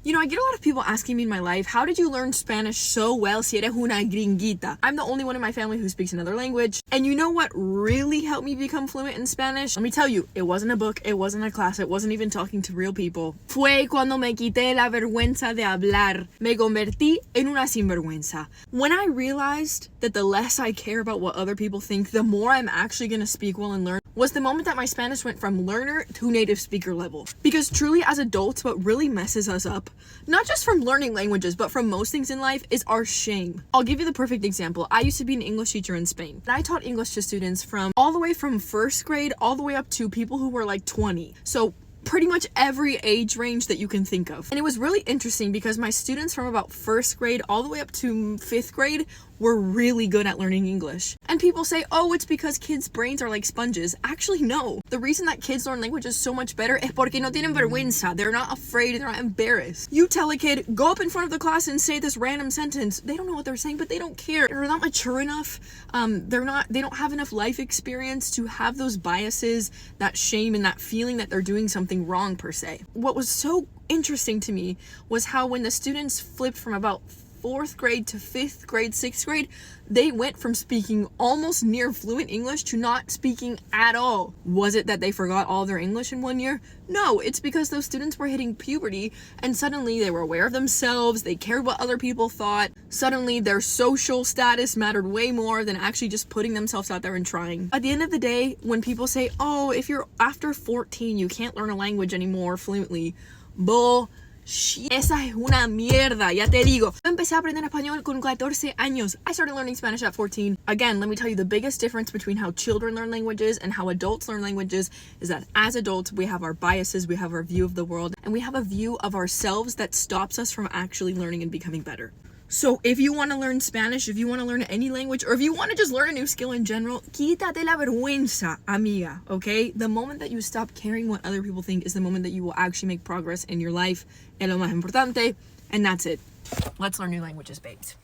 You know, I get a lot of people asking me in my life, how did you learn Spanish so well si eres una gringuita? I'm the only one in my family who speaks another language. And you know what really helped me become fluent in Spanish? Let me tell you, it wasn't a book, it wasn't a class, it wasn't even talking to real people. Fue cuando me quité la vergüenza de hablar. Me convertí en una sinvergüenza. When I realized that the less I care about what other people think, the more I'm actually gonna speak well and learn, was the moment that my Spanish went from learner to native speaker level. Because truly, as adults, what really messes us up, not just from learning languages, but from most things in life, is our shame. I'll give you the perfect example. I used to be an English teacher in Spain. And I taught English to students from all the way from first grade all the way up to people who were like 20. So pretty much every age range that you can think of. And it was really interesting because my students from about first grade all the way up to 5th grade were really good at learning English. And people say, oh, it's because kids' brains are like sponges. Actually, no. The reason that kids learn languages so much better es porque no tienen vergüenza. They're not afraid, they're not embarrassed. You tell a kid, go up in front of the class and say this random sentence. They don't know what they're saying, but they don't care. They're not mature enough. They don't have enough life experience to have those biases, that shame, and that feeling that they're doing something wrong per se. What was so interesting to me was how when the students flipped from about 4th grade to 5th grade, 6th grade, they went from speaking almost near fluent English to not speaking at all. Was it that they forgot all their English in 1 year? No, it's because those students were hitting puberty and suddenly they were aware of themselves, they cared what other people thought, suddenly their social status mattered way more than actually just putting themselves out there and trying. At the end of the day, when people say, oh, if you're after 14, you can't learn a language anymore fluently, esa es una mierda, ya te digo. Yo empecé a aprender español con 14 años. I started learning Spanish at 14. Again, let me tell you, the biggest difference between how children learn languages and how adults learn languages is that as adults, we have our biases, we have our view of the world, and we have a view of ourselves that stops us from actually learning and becoming better. So if you want to learn Spanish, if you want to learn any language, or if you want to just learn a new skill in general, quítate la vergüenza, amiga, okay? The moment that you stop caring what other people think is the moment that you will actually make progress in your life. Es lo más importante, and that's it. Let's learn new languages, babes.